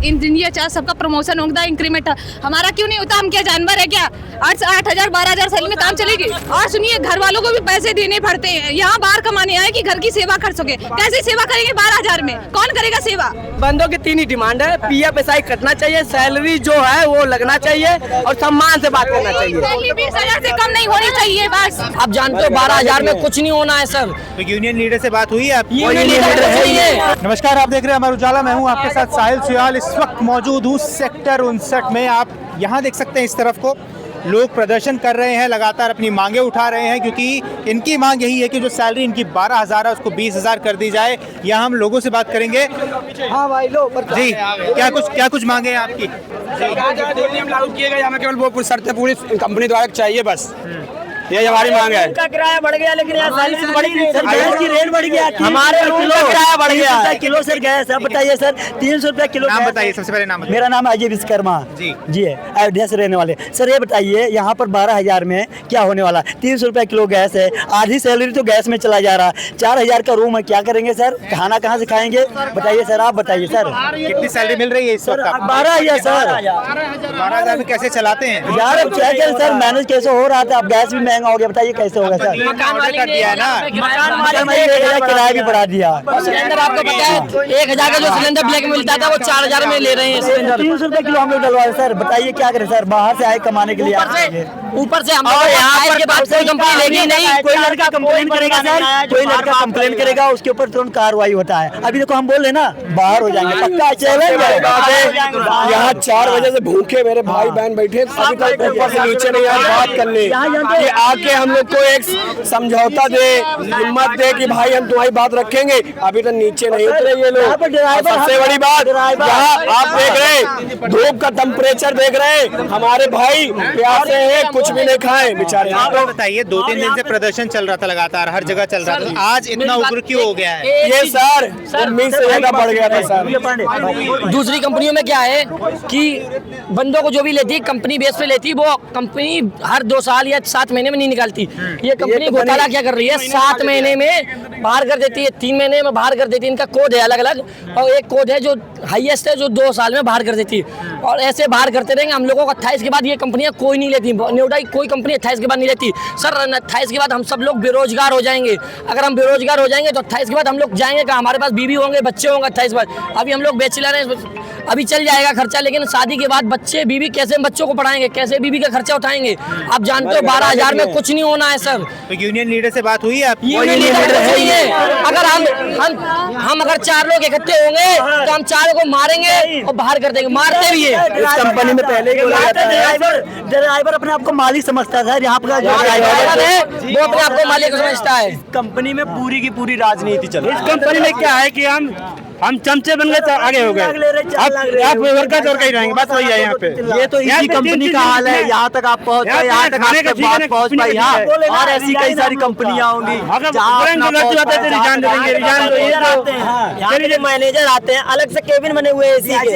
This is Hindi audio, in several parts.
इंजीनियर चाहे सबका प्रमोशन होता है, इंक्रीमेंट हमारा क्यों नहीं होता? हम क्या जानवर है क्या? 8,000 12,000 सैलरी में काम चलेगी? और सुनिए, घर वालों को भी पैसे देने पड़ते हैं। यहाँ बाहर कमाने आए कि घर की सेवा कर सके, कैसे सेवा करेंगे 12,000 में? कौन करेगा सेवा? बंदों की 3 ही डिमांड है, पीएफ एसआई कटना चाहिए, सैलरी जो है वो लगना चाहिए और सम्मान से बात करना चाहिए। 20,000 से कम नहीं होनी चाहिए बस। आप जानते हो 12,000 में कुछ नहीं होना है सर। तो यूनियन लीडर से बात हुई है आपकी? यूनियन लीडर है ये। नमस्कार, आप देख रहे हैं अमर उजाला। मैं हूं आपके साथ साहिल सुयाल। इस वक्त मौजूद हूं सेक्टर 59 में। आप यहां देख सकते हैं इस तरफ को लोग प्रदर्शन कर रहे हैं, लगातार अपनी मांगे उठा रहे हैं, क्योंकि इनकी मांग यही है कि जो सैलरी इनकी 12,000 है उसको 20,000 कर दी जाए। यहाँ हम लोगों से बात करेंगे। हाँ भाई लो जी, क्या कुछ मांगे हैं आपकी? नियम लागू किए गए, हमें केवल वो शर्तें पूरी कंपनी द्वारा चाहिए, बस ये हमारी मांग है। का किराया बढ़ गया, लेकिन यहाँ सैलरी बढ़ी नहीं सर। गैस की रेट बढ़ गया, हमारे रूम का किराया बढ़ गया। किलो सर गैस है, बताइए सर 300 रुपया किलो। नाम बताइए, सबसे पहले नाम बताइए। मेरा नाम अजय विश्वकर्मा जी है, अयोध्या से रहने वाले। सर ये बताइए यहाँ पर 12,000 में क्या होने वाला है? 300 रुपया किलो गैस है, आधी सैलरी तो गैस में चला जा रहा है। 4,000 का रूम है, क्या करेंगे सर? खाना कहाँ से खाएंगे? बताइए सर, आप बताइए सर। कितनी सैलरी मिल रही है इस वक्त? 12,000 सर। 12,000 में कैसे चलाते हैं यार अब क्या करें सर, मैनेज कैसे हो रहा था? अब गैस भी महंगा हो गया, बताइए कैसे होगा सर? मकान वाले कर दिया है ना, मकान मालिक ने 1,000 किराया भी बढ़ा दिया। सिलेंडर आपको पता है 1,000 का जो सिलेंडर ब्लैक में मिलता था वो 4,000 में ले रहे हैं सिलेंडर। 300 रुपए किलो हम लोग डलवाए सर। बताइए क्या करें सर, बाहर से आए कमाने के लिए। ऊपर से हम यहाँ के बाद कोई कंपनी लेगी नहीं। कोई लड़का कंप्लेन करेगा सर, कोई लड़का कंप्लेन करेगा, उसके ऊपर तुरंत कार्रवाई होता है। अभी देखो हम बोल रहे ना, बाहर हो जाएंगे पक्का चैलेंज। यहाँ 4 बजे से भूखे मेरे भाई बहन बैठे, अभी तक ऊपर से नीचे नहीं आए बात करने कि आके हम लोग को एक समझौता दे, हिम्मत दे कि भाई हम तुम्हारी बात रखेंगे। अभी तक नीचे नहीं उतरे ये लोग। सबसे बड़ी बात यहाँ आप देख रहे हैं, धूप का टेम्परेचर देख रहे हैं, हमारे भाई प्यासे हैं, कुछ भी नहीं खाए बेचारे। आप बताइए, 2-3 दिन से प्रदर्शन चल रहा था, लगातार हर जगह चल रहा था, आज इतना उग्र क्यों हो गया है? ये सर उम्मीद से ज्यादा बढ़ गया था सर। दूसरी कंपनियों में क्या है कि बंदों को जो भी लेती कंपनी बेस पे लेती, वो कंपनी हर 2 साल या 7 महीने में नहीं निकालती। ये कंपनी घोटाला क्या कर रही है, 7 महीने में बाहर कर देती है, 3 महीने में बाहर कर देती है। इनका कोड है अलग अलग, और एक कोड है जो हाईएस्ट है जो 2 साल में बाहर कर देती है। और ऐसे बाहर करते रहेंगे। हम लोगों को 28 के बाद ये कंपनियां कोई नहीं लेती, नोएडा की कोई कंपनी 28 के बाद नहीं लेती सर। 28 के बाद हम सब लोग बेरोजगार हो जाएंगे। अगर हम बेरोजगार हो जाएंगे तो 28 के बाद हम लोग जाएंगे कहाँ? हमारे पास बीवी होंगे, बच्चे होंगे 28 के बाद। अभी हम लोग बैचलर हैं, अभी चल जाएगा खर्चा, लेकिन शादी के बाद बच्चे बीवी, कैसे बच्चों को पढ़ाएंगे, कैसे बीवी का खर्चा उठाएंगे? आप जानते हो 12,000 में कुछ नहीं होना है सर। तो यूनियन लीडर से बात हुई है आपकी? यूनियन लीडर है। अगर हम अगर 4 लोग इकट्ठे होंगे तो हम 4 को मारेंगे और बाहर कर देंगे, मारते भी है। इस कंपनी में पहले ड्राइवर अपने आप को मालिक समझता है। यहाँ पर ड्राइवर है वो अपने आप को मालिक समझता है। कंपनी में पूरी की पूरी राजनीति चल रही है। इस कंपनी में क्या है कि हम चमचे बन गए तो आगे हो गए, आप वर्कर ही रहेंगे, बस वही है यहाँ पे। ये तो इसी कंपनी का हाल है। यहाँ तक आप पहुँच पाए, यहाँ तक आपकी बात पहुँच पाई। यहाँ और ऐसी कई सारी कंपनियाँ होंगी मैनेजर आते हैं, अलग से केबिन बने हुए हैं एसी के।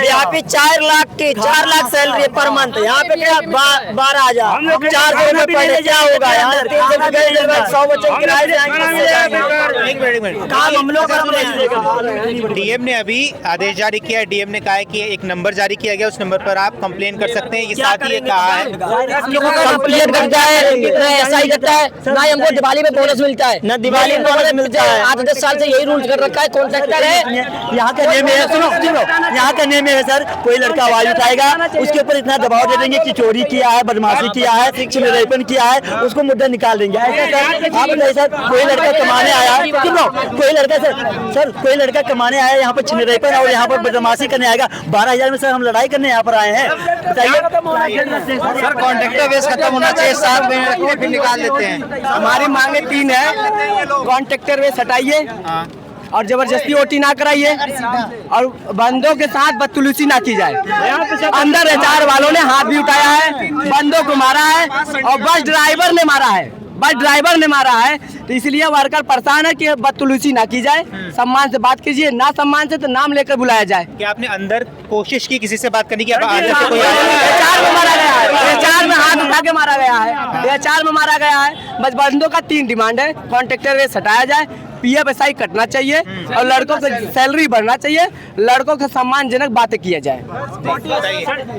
यहाँ पे 4 लाख सैलरी पर मंथ। यहाँ पे क्या 12,000 400 रुपए पहले क्या होगा यार? 100 बच्चों काम हम लोग डीएम ने अभी आदेश जारी किया है। डीएम ने कहा है कि एक नंबर जारी किया गया, उस नंबर पर आप कंप्लेन कर सकते हैं। ये साथ ही ये कहा है कंप्लेन करता है, कितना एसआई करता है ना। हमको दिवाली में बोनस मिलता है ना, दिवाली में बोनस मिलता है। 8-10 साल से यही रूल कर रखा है। कॉन्ट्रैक्टर है, यहाँ का नियम है, सुनो यहाँ का नियम है सर। कोई लड़का आवाज उठाएगा, उसके ऊपर इतना दबाव दे देंगे कि चोरी किया है, बदमाशी किया है, चिल्लापन किया है, उसको मुद्दा निकाल देंगे। ऐसा सर आप बताइए सर, कोई लड़का कमाने आया, कोई लड़का सर कोई लड़का कमाने आया यहाँ पर छिनरेपन और यहाँ पर बदमाशी करने आएगा। 12,000 में सर हम लड़ाई करने यहाँ पर आए हैं, बताइए। सर कॉन्ट्रैक्टर बेस खत्म होना चाहिए, 7 महीने फिर निकाल देते हैं। हमारी मांगे 3 है। कॉन्ट्रैक्टर बेस हटाइए और जबरदस्ती ओटी ना कराइए और बंदों के साथ बदतमीजी ना की जाए। अंदर एचआर वालों ने हाथ भी उठाया है, बंदों को मारा है और बस ड्राइवर ने मारा है। तो इसलिए वर्कर परेशान है कि बदतमीजी ना की जाए, सम्मान से बात कीजिए, ना सम्मान से तो नाम लेकर बुलाया जाए। क्या आपने अंदर कोशिश की किसी से बात करने की? एचआर में मारा गया है, एचआर में हाथ उठा के मारा गया है, एचआर में मारा गया है। बस बंदों का 3 डिमांड है, कॉन्ट्रैक्टर रेट हटाया जाए, PFSI कटना चाहिए और लड़कों की सैलरी बढ़ना चाहिए, लड़कों के सम्मानजनक बातें किया जाए।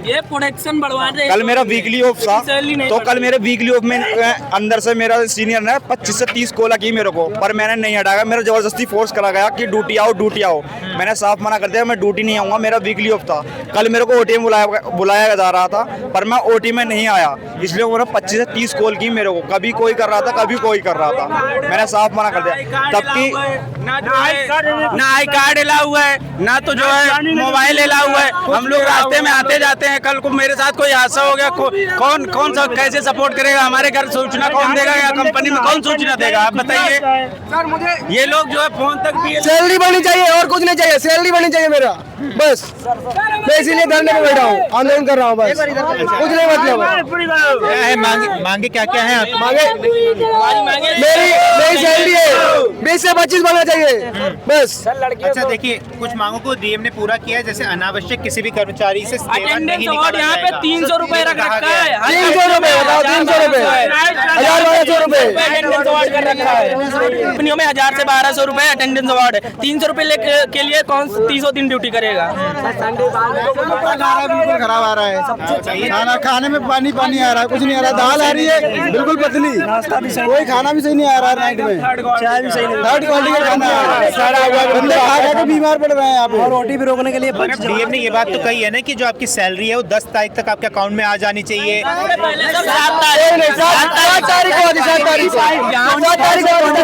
ये प्रोडक्शन बढ़वा दे। कल मेरा वीकली ऑफ था, तो कल मेरे वीकली ऑफ में अंदर से मेरा सीनियर ने 25 से 30 कॉल की मेरे को, पर मैंने नहीं हटाया। मेरा जबरदस्ती फोर्स करा गया कि ड्यूटी आओ ड्यूटी आओ। मैंने साफ मना कर दिया, मैं ड्यूटी नहीं आऊँगा, मेरा वीकली ऑफ था। कल मेरे को OT में बुलाया जा रहा था, पर मैं OT में नहीं आया, इसलिए उन्होंने 25 से 30 कॉल की मेरे को। कभी कोई कर रहा था, कभी कोई कर रहा था। मैंने साफ मना कर दिया। तब की ना आई कार्ड अलाउ हुआ है, ना तो जो है मोबाइल अलाउ हुआ है। हम लोग रास्ते में आते जाते हैं। कल को मेरे साथ कोई हादसा हो गया, कौन सा कैसे सपोर्ट करेगा? हमारे घर सूचना कौन देगा या कंपनी में कौन सूचना देगा? आप बताइए। सर मुझे ये लोग जो है फोन तक भी सैलरी बढ़नी चाहिए और कुछ नहीं चाहिए, सैलरी बढ़नी चाहिए मेरा, बस। मैं इसीलिए धरने में बैठा हूँ, आंदोलन कर रहा हूँ, बस कुछ नहीं। मतलब क्या है मांगे क्या क्या है आपकी? मांगे मेरी सैलरी है 20 से 25 बनना चाहिए, बस। अच्छा देखिए, कुछ मांगों को डीएम ने पूरा किया है, जैसे अनावश्यक किसी भी कर्मचारी से सेवा नहीं निकाला यहाँ पे 300 रुपए रख रखा है। 300 रुपए बताओ, 300 रुपए, 1000-1200 रुपए अटेंडेंस अवार्ड कर रखा है। कंपनियों में 1000 से 1200 रुपए अटेंडेंस अवार्ड है। 300 रुपए के लिए कौन 300 दिन ड्यूटी करेगा? बिल्कुल खराब आ रहा है, खाना खाने में पानी आ रहा है, कुछ नहीं आ रहा। दाल आ रही है बिल्कुल पतली, कोई खाना भी सही नहीं आ रहा है। नाइट में चाय भी सही नहीं, थर्ड क्वालिटी का खाना बंदे खा के बीमार पड़ रहे हैं यहाँ पे। और OT भी रोकने के लिए डीएम ने ये बात तो कही है ना कि जो आपकी सैलरी है वो 10 तारीख तक आपके अकाउंट में आ जानी चाहिए। 7 तारीख को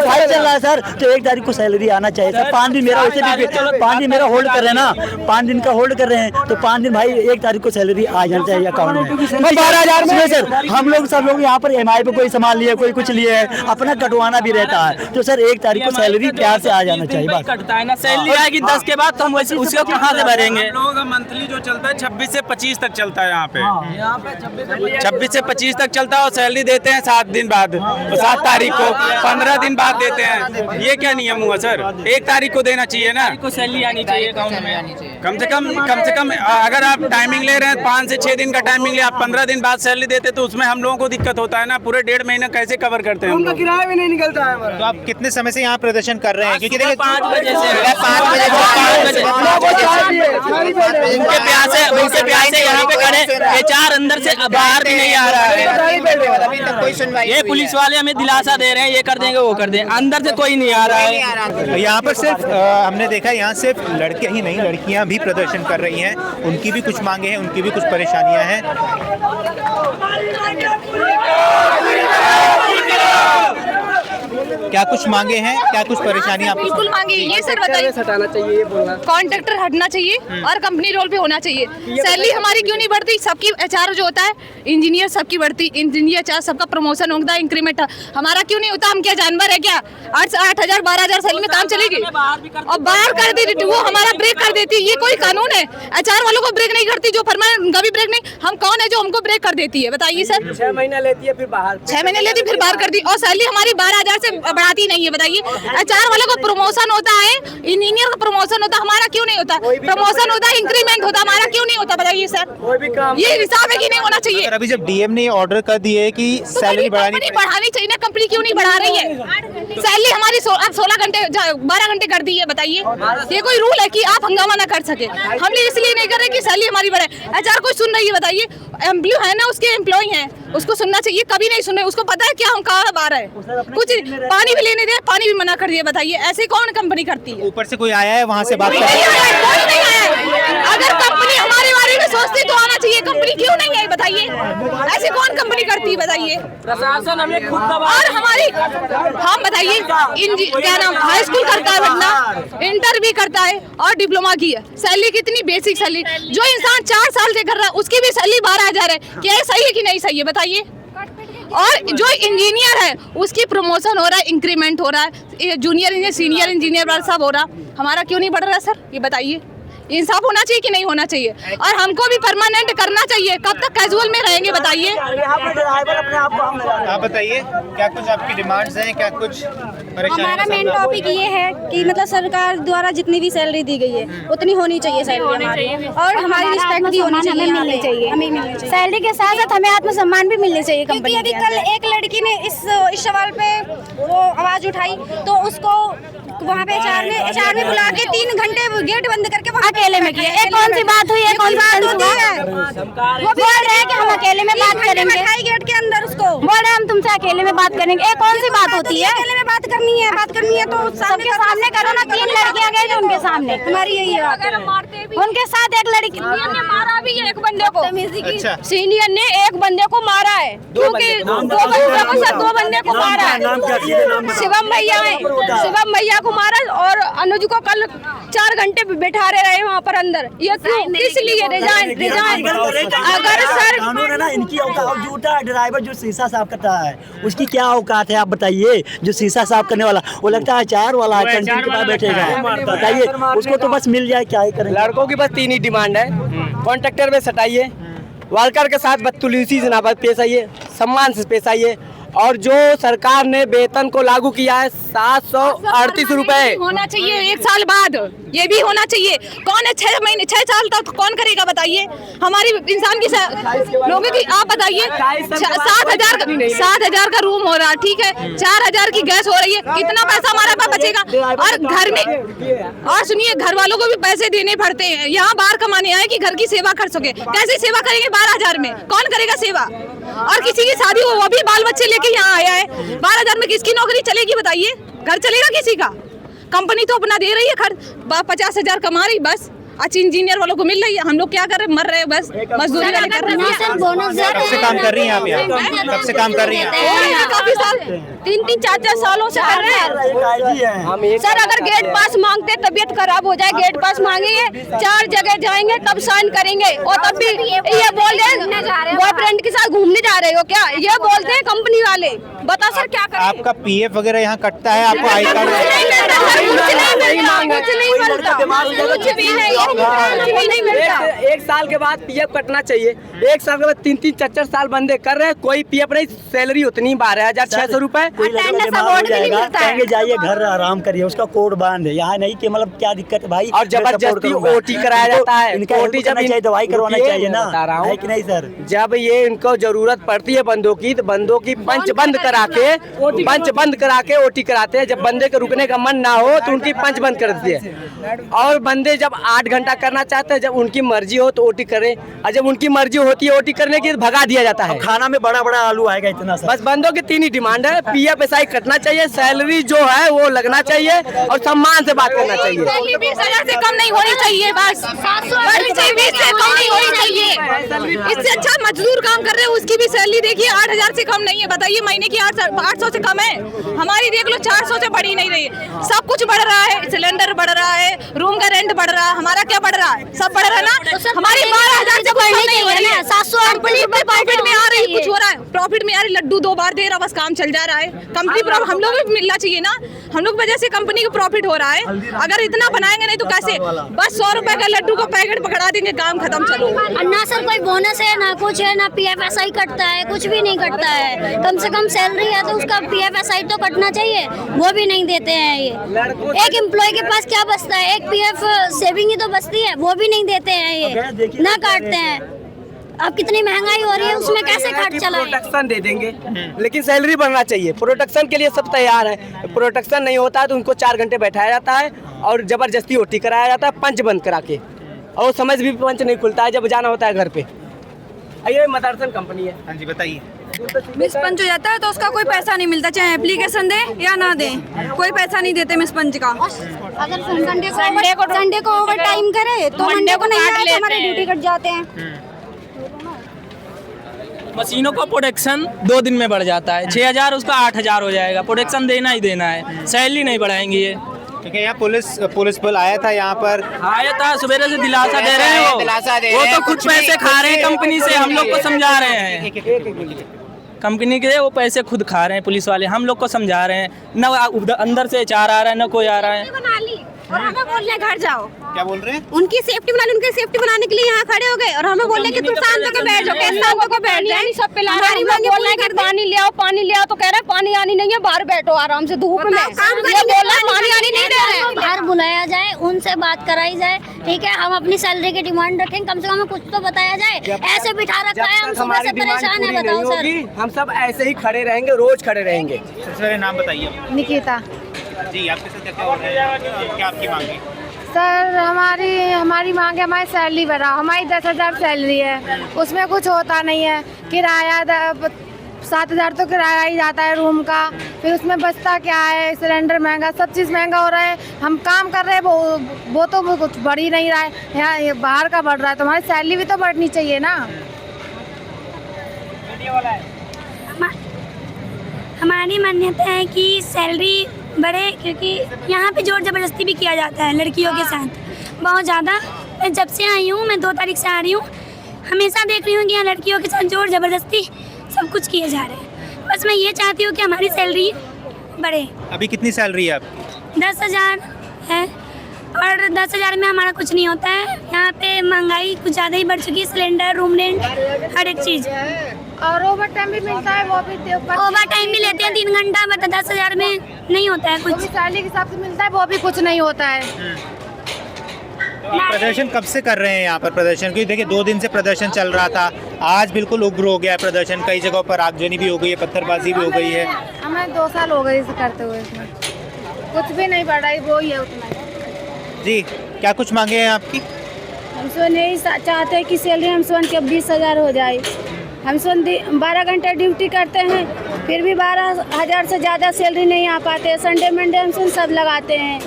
फाइल चल रहा है सर, तो 1 तारीख को सैलरी आना चाहिए सर। 5 दिन मेरा वैसे भी 5 दिन मेरा होल्ड कर रहे हैं ना, 5 दिन का होल्ड कर रहे हैं, तो 5 दिन भाई 1 तारीख को सैलरी आ जाना चाहिए अकाउंट में। 12,000 में सर हम लोग सब लोग यहाँ पर EMI पे कोई सामान लिए, कोई कुछ लिए है, अपना कटवाना भी रहता है, तो सर 1 तारीख को सैलरी प्यार से आ जाना चाहिए, बस। कटता है ना, सैलरी आएगी 10 के बाद, तो हम वैसे उसको कहाँ से भरेंगे? लोगों का मंथली जो चलता है 26 से 25 तक चलता है यहाँ पे। 26 से 25 तक चलता है और सैलरी देते हैं 7 दिन बाद, 7 तारीख को, 15 दिन बाद देते हैं। ये क्या नियम हुआ सर? 1 तारीख को देना चाहिए ना, को सैलरी आनी चाहिए अकाउंट में। कम से कम अगर आप टाइमिंग ले रहे हैं 5 से 6 दिन का टाइमिंग ले, आप 15 दिन बाद सैलरी देते तो उसमें हम लोगों को दिक्कत होता है ना। पूरे 1.5 महीना कैसे कवर करते हैं? उनका किराया भी नहीं निकलता है हमारा। तो आप कितने समय से यहाँ प्रदर्शन कर रहे हैं? क्योंकि देखिए 5 बजे से 5 बजे उनके प्यासे यहाँ पे खड़े, HR अंदर से बाहर भी नहीं आ रहा है। ये पुलिस वाले हमें दिलासा दे रहे हैं, ये कर देंगे वो कर देंगे, अंदर से कोई नहीं आ रहा है। यहाँ पर सिर्फ हमने देखा, यहाँ सिर्फ लड़के ही नहीं लड़कियाँ भी प्रदर्शन कर रही हैं। उनकी भी कुछ मांगे हैं, उनकी भी कुछ परेशानियाँ हैं। क्या कुछ मांगे हैं, क्या कुछ परेशानियाँ? बिल्कुल मांगे ये सर बताइए। हटाना चाहिए, ये बोलना। कॉन्ट्रैक्टर हटना चाहिए और कंपनी रोल पे होना चाहिए। सैलरी हमारी क्यों नहीं बढ़ती? सबकी HR जो होता है, इंजीनियर सबकी बढ़ती, इंजीनियर HR सबका प्रमोशन होता है, इंक्रीमेंट हमारा क्यों नहीं होता? हम क्या जानवर है क्या? 8,000 12,000 सैलरी में काम चलेगी और बाहर कर देती, वो हमारा ब्रेक कर देती। ये कोई कानून है? HR वालों को ब्रेक नहीं करती, जो परमानेंट उनका भी ब्रेक नहीं। हम कौन है जो हमको ब्रेक कर देती है? बताइए सर। 6 महीना लेती है, फिर बाहर 6 महीने लेती, फिर बाहर करती, और सैलरी हमारी 12,000 से बढ़ाती नहीं है। बताइए, HR वालों को प्रमोशन होता है, इंजीनियर का प्रमोशन होता है, हमारा क्यों नहीं होता? प्रमोशन होता है, इंक्रीमेंट होता है, हमारा क्यों नहीं होता? बताइए सर, ये हिसाब है कि नहीं होना चाहिए? अभी जब डीएम ने ऑर्डर कर दिए कि सैलरी बढ़ानी चाहिए ना, कंपनी क्यों नहीं बढ़ा रही है? सैलरी हमारी 16 घंटे 12 घंटे कर दी है। बताइए, ये कोई रूल है कि आप हंगामा ना कर सके? हम लोग इसलिए नहीं कर रहे कि सैलरी हमारी बढ़े। HR कोई सुन रही है? बताइए, एम्प्लॉय है ना, उसके एम्प्लॉय हैं, उसको सुनना चाहिए। कभी नहीं सुन रहे, उसको पता है क्या हम कहाँ बाहर है। कुछ पानी भी लेने दे, पानी भी मना कर दिया। बताइए, ऐसे कौन कंपनी करती है? ऊपर से कोई आया है वहाँ से बात कोई कर? नहीं आया। अगर कंपनी हमारे बारे में सोचती तो आना चाहिए। कंपनी क्यों नहीं आई? बताइए, ऐसे कौन कंपनी करती है? बताइए, प्रशासन हमें खुद दबा। और हमारी हम बताइए, क्या नाम, हाई स्कूल करता है बंदा, इंटर भी करता है और डिप्लोमा की है। सैलरी कितनी बेसिक सैलरी, जो इंसान 4 साल से कर रहा है उसकी भी सैलरी 12,000 है। क्या ये सही है कि नहीं सही है? बताइए। और जो इंजीनियर है उसकी प्रमोशन हो रहा है, इंक्रीमेंट हो रहा है, जूनियर इंजीनियर, सीनियर इंजीनियर वाला सब हो रहा, हमारा क्यों नहीं बढ़ रहा है सर? ये बताइए। इंसाफ होना चाहिए कि नहीं होना चाहिए? और हमको भी परमानेंट करना चाहिए। कब तक कैजुअल में रहेंगे? बताइए। आप बताइए, क्या कुछ आपकी डिमांड्स हैं, क्या कुछ परेशानी? हमारा मेन टॉपिक ये है कि मतलब सरकार द्वारा जितनी भी सैलरी दी गई है उतनी होनी चाहिए सैलरी हमारी, और हमारी रिस्पेक्ट भी होनी चाहिए, हमें मिलनी चाहिए। सैलरी के साथ साथ हमें आत्मसम्मान भी मिलने चाहिए कंपनी। यदि कल एक लड़की ने इस सवाल पे वो आवाज़ उठाई तो उसको वहाँ पे एचआर ने बुला के 3 घंटे गेट बंद करके अकेले में किए। एक कौन सी बात हुई है, कौन सी बात होती है? वो बोल रहे हैं कि हम अकेले में बात करेंगे, गेट के अंदर उसको बोल रहे हैं हम तुमसे अकेले में बात करेंगे। एक कौन सी बात होती है? अकेले में बात करनी है तो सबके सामने करो ना। 3 लड़कियां गई उनके सामने, हमारी यही है। उनके साथ एक लड़की ने मारा भी एक बंदे को, सीनियर ने एक बंदे को मारा है, क्योंकि 2 बंदे को मारा है। शिवम भैया को मारा और अनुज को कल 4 घंटे बैठा रहे वहाँ पर अंदर। ये क्यों, किस लिए? रिजाइन अगर सर कानून है ना, इनकी औकात झूठा है। ड्राइवर जो शीशा साफ करता है उसकी क्या औकात है आप बताइए? जो शीशा साफ करने वाला वो लगता है चार वाला है, कैंटीन के पास बैठेगा, बताइए उसको तो बस मिल जाए, क्या ही करें। लड़कों की बस 3 ही डिमांड है, कॉन्ट्रैक्टर में सटाइए, वर्कर के साथ बदतमीजी से ना पेश आइए, सम्मान से पेश आइए। और जो सरकार ने वेतन को लागू किया है 738 रुपए होना चाहिए 1 साल बाद, ये भी होना चाहिए। कौन है 6 साल तक कौन करेगा बताइए? हमारी इंसान की लोगों की आप बताइए। 7,000 का रूम हो रहा है, ठीक है, 4,000 की गैस हो रही है, कितना पैसा हमारे पास बचेगा? और घर में और सुनिए, घर वालों को भी पैसे देने पड़ते हैं। यहाँ बाहर कमाने आए कि घर की सेवा कर सके, कैसे सेवा करेंगे? 12,000 में कौन करेगा सेवा? और किसी की शादी हो वो भी बाल बच्चे लेके यहाँ आया है, 12,000 में किसकी नौकरी चलेगी बताइए? घर चलेगा किसी का? कंपनी तो अपना दे रही है खर्च, 50,000 कमा रही, बस अच्छी इंजीनियर वालों को मिल रही है। हम लोग क्या कर रहे हैं? मर रहे हैं, बस मजदूरी वाले कर रहे हैं। कब से काम कर रही हैं आप यहाँ? कब से काम कर रही हैं? काफी साल, 3-3, 4-4 सालों से कर रहे हैं। सर अगर गेट पास मांगते, तबीयत खराब हो जाए, गेट पास मांगेंगे, 4 जगह जाएंगे तब साइन करेंगे, और तब भी ये बोल रहे बॉयफ्रेंड के साथ घूमने जा रहे हो क्या? ये बोलते हैं कंपनी वाले। बता सर क्या करें? आपका पीएफ वगैरह यहाँ कटता है? आपको आई कार्ड एक साल के बाद पीएफ कटना चाहिए। 1 साल के बाद 3-3, 4-4 साल बंदे कर रहे हैं, कोई पीएफ नहीं। सैलरी उतनी 12,600 रुपए। कहेंगे जाइए घर आराम करिए, उसका कोड बांध है, यहाँ नहीं कि मतलब क्या दिक्कत है भाई? और जबरदस्ती ओटी कराया जाता है। ओटी जब चाहिए दवाई करवाना चाहिए ना, है कि नहीं सर? जब ये इनको जरूरत पड़ती है बंदों की, तो बंदों की पंच बंद करा के ओटी कराते हैं। जब बंदे के रुकने का मन ना हो तो उनकी पंच बंद कर देती है। और बंदे जब 8 घंटा करना चाहते हैं, जब उनकी मर्जी हो तो ओटी करें, और जब उनकी मर्जी होती है ओटी करने की तो भगा दिया जाता है। खाना में बड़ा बड़ा आलू आएगा इतना सर। बस बंदों की 3 ही डिमांड है, पीएफ एसआई कटना चाहिए, सैलरी जो है वो लगना चाहिए, और सम्मान से बात करना चाहिए। 20,000 से कम नहीं होनी चाहिए, बस 20 से कम नहीं होनी चाहिए। इससे अच्छा मजदूर काम कर रहे हैं, उसकी भी सैलरी देखिए 8,000 से कम नहीं है। बताइए महीने की 800 से कम है, हमारी देख लो 400 से बढ़ी नहीं रही है। सब कुछ बढ़ रहा है, सिलेंडर बढ़ रहा है, रूम का रेंट बढ़ रहा है, हमारा क्या बढ़ रहा है? सब बढ़ रहा है ना। हमारी 12,000 से बढ़नी नहीं हो रही है, 700 प्रॉफिट में आ रही, कुछ हो रहा है, प्रॉफिट में आ रही, लड्डू 2 बार दे रहा, बस काम चल जा रहा है। कंपनी हम लोग भी मिलना चाहिए ना, हम लोग वजह से कंपनी को प्रॉफिट हो रहा है। अगर इतना बनाएंगे नहीं तो कैसे? बस 100 रुपए का लड्डू को पैकेट पकड़ा देंगे, काम खत्म, चलो। ना सर कोई बोनस है, ना कुछ है, ना पीएफएसआई कटता है, कुछ भी नहीं कटता है। कम से कम सैलरी है तो उसका पीएफएसआई तो कटना चाहिए, वो भी नहीं देते हैं ये। एक एम्प्लॉय के पास क्या बचता है? एक पीएफ सेविंग ही तो बचती है, वो भी नहीं देते हैं ये, ना काटते हैं। अब कितनी महंगाई हो रही है, उसमें कैसे खर्च चलाएं? प्रोटेक्शन दे देंगे, लेकिन सैलरी बढ़ना चाहिए। प्रोटेक्शन के लिए सब तैयार है, प्रोटेक्शन नहीं होता है तो उनको 4 घंटे बैठाया जाता है और जबरदस्ती ओटी कराया जाता है, पंच बंद करा के। और समझ भी पंच नहीं खुलता है जब जाना होता है घर पे। ये मदरसन कंपनी है। हाँ जी बताइए। मिस पंच हो जाता है तो उसका कोई पैसा नहीं मिलता, चाहे एप्लीकेशन दे या ना दे, कोई पैसा नहीं देते मिस पंच का। अगर संडे को ओवर टाइम करे तो मंडे को नहीं आए तो हमारे ड्यूटी कट जाते हैं। मशीनों को प्रोडक्शन 2 दिन में बढ़ जाता है, 6,000 उसका 8,000 हो जाएगा। प्रोडक्शन देना ही देना है, सैलरी नहीं बढ़ाएंगे ये। ठीक है, यहाँ पुलिस बल आया था, यहाँ पर आया था, सवेरे से दिलासा दे रहे हैं वो तो खुद पैसे खा रहे हैं कंपनी से, हम लोग को समझा रहे हैं। कंपनी के वो पैसे खुद खा रहे हैं पुलिस वाले, हम लोग को समझा रहे हैं। न अंदर से HR आ रहा है, न कोई आ रहा है। और हमें बोल रहे घर जाओ, क्या बोल रहे हैं? उनकी सेफ्टी बनाने के लिए यहाँ खड़े हो गए, और हमें बोल रहे कि तू शांत होकर बैठ जाओ, कैसे शांत होकर बैठ जाए? सब पिला रहे हैं, बोल रहे हैं कि पानी ले आओ, तो कह रहे हैं पानी आनी नहीं है, बाहर बैठो आराम से धूप में। ये बोल रहे हैं पानी आनी नहीं दे रहे। बाहर बुलाया जाए, उनसे बात कराई जाए, ठीक है। हम अपनी सैलरी की डिमांड रखें, कम से कम कुछ तो बताया जाए। ऐसे बिठा रखा है, हम सुबह से परेशान है, बताओ सर। हम सब ऐसे ही खड़े रहेंगे, रोज खड़े रहेंगे। सबसे पहले नाम बताइए। निकिता। जी आपके साथ क्या हो रहा है, क्या आपकी मांग है? सर हमारी मांग है, हमारी सैलरी बढ़ाओ। हमारी 10,000 सैलरी है, उसमें कुछ होता नहीं है। किराया 7,000 तो किराया ही जाता है रूम का, फिर उसमें बचता क्या है? सिलेंडर महंगा, सब चीज़ महंगा हो रहा है। हम काम कर रहे हैं वो तो वो कुछ बढ़ ही नहीं रहा है। यहाँ ये बाहर का बढ़ रहा है, तो हमारी सैलरी भी तो बढ़नी चाहिए ना। हमारी मान्यता है कि सैलरी बढ़े, क्योंकि यहाँ पे जोर ज़बरदस्ती भी किया जाता है लड़कियों के साथ बहुत ज़्यादा। मैं जब से आई हूँ, मैं 2 तारीख से आ रही हूँ, हमेशा देख रही हूँ कि यहाँ लड़कियों के साथ जोर ज़बरदस्ती सब कुछ किए जा रहे हैं। बस मैं ये चाहती हूँ कि हमारी सैलरी बढ़े। अभी कितनी सैलरी है आपकी? 10,000 है, और 10,000 में हमारा कुछ नहीं होता है। यहाँ पे महंगाई कुछ ज़्यादा ही बढ़ चुकी है, सिलेंडर, रूम रेंट, हर एक चीज़। और ओवर टाइम भी मिलता है, वो भी ओवर टाइम भी लेते हैं 3 घंटा, मतलब 10,000 में नहीं होता है कुछ। सैलरी के हिसाब से मिलता है, वो भी कुछ नहीं होता है। तो आप प्रदर्शन कब से कर रहे हैं यहाँ पर प्रदर्शन? क्योंकि देखिए 2 दिन से प्रदर्शन चल रहा था, आज बिल्कुल उग्र हो गया है प्रदर्शन। कई जगहों पर आगजनी भी हो गई है, पत्थरबाजी भी हो गई है। हमें 2 साल हो गए इसे करते हुए, इसमें कुछ भी नहीं बढ़ा है, वो ही है उतना। जी क्या कुछ मांगे हैं आपकी? हम सो नहीं चाहते कि सैलरी हम सोन के 20,000 हो जाए। हम सोन 12 घंटे ड्यूटी करते हैं, फिर भी 12,000 से ज़्यादा सैलरी नहीं आ पाते। संडे मंडे हम सोन सब लगाते हैं।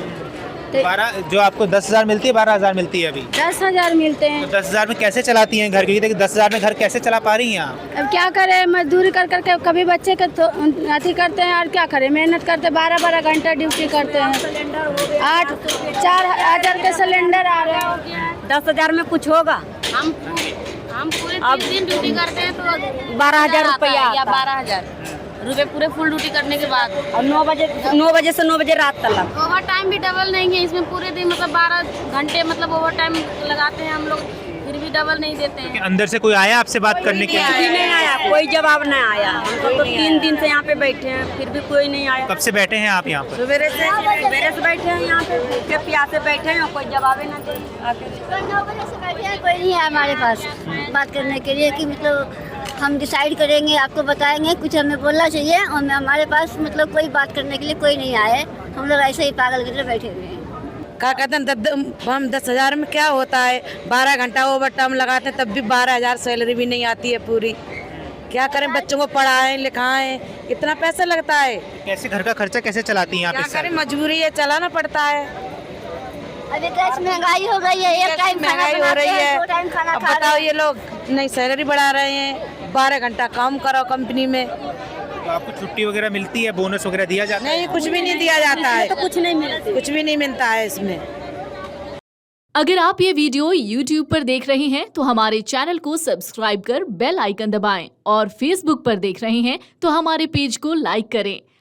12 जो आपको 10,000 मिलती है, 12,000 मिलती है अभी? 10,000 मिलते हैं। तो 10,000 में कैसे चलाती हैं घर? क्योंकि देखिए 10,000 में घर कैसे चला पा रही हैं आप? अब क्या करें, मजदूरी कर करके कभी बच्चे का तो अथी करते हैं, और क्या करें, मेहनत करते 12-12 घंटा ड्यूटी करते हैं। 4,000 के सिलेंडर आ रहे हैं। 10,000 में कुछ होगा? हम पूरे 3 दिन ड्यूटी करते हैं तो 12,000 रुपया या 12,000 रुपये पूरे फुल ड्यूटी करने के बाद, और 9 बजे से 9 बजे रात तक। ओवर टाइम भी डबल नहीं है इसमें। पूरे दिन मतलब 12 घंटे मतलब ओवर टाइम लगाते हैं हम लोग, फिर भी डबल नहीं देते हैं। अंदर से कोई आया आपसे बात करने के लिए? नहीं आया, कोई जवाब नहीं आया। हम तो 3 दिन से यहाँ पे बैठे हैं, फिर भी कोई नहीं आया। कब से बैठे हैं आप यहाँ पर? सवेरे से बैठे हैं यहाँ पे, भूखे प्यासे बैठे हैं, कोई जवाब ही ना दे। 9 बजे से बैठे हैं, कोई नहीं है हमारे पास बात करने के लिए कि मतलब हम डिसाइड करेंगे, आपको बताएंगे, कुछ हमें बोलना चाहिए। और हमारे पास मतलब कोई बात करने के लिए कोई नहीं आए। हम लोग ऐसे ही पागल की तरह बैठे हुए हैं। क्या कहते हैं, हम 10,000 में क्या होता है? 12 घंटा ओवर टाइम लगाते हैं, तब भी 12,000 सैलरी भी नहीं आती है पूरी। क्या करें, बच्चों को पढ़ाएं लिखाएं, कितना पैसा लगता है। कैसे घर का खर्चा कैसे चलाती हैं आप? क्या करें, मजबूरी है, चलाना पड़ता है। अभी कैसे महंगाई हो गई है, एक टाइम महंगाई हो रही है। 2 टाइम खाना अब खा बताओ, ये लोग नहीं सैलरी बढ़ा रहे हैं, 12 घंटा काम करो कंपनी में। तो आपको छुट्टी वगैरह मिलती है, बोनस वगैरह दिया जाता है? नहीं, कुछ भी नहीं दिया जाता है, तो कुछ नहीं मिलता, कुछ भी नहीं मिलता है इसमें। अगर आप ये वीडियो YouTube पर देख रहे हैं तो हमारे चैनल को सब्सक्राइब कर बेल आइकन दबाएं, और Facebook पर देख रहे हैं तो हमारे पेज को लाइक करें।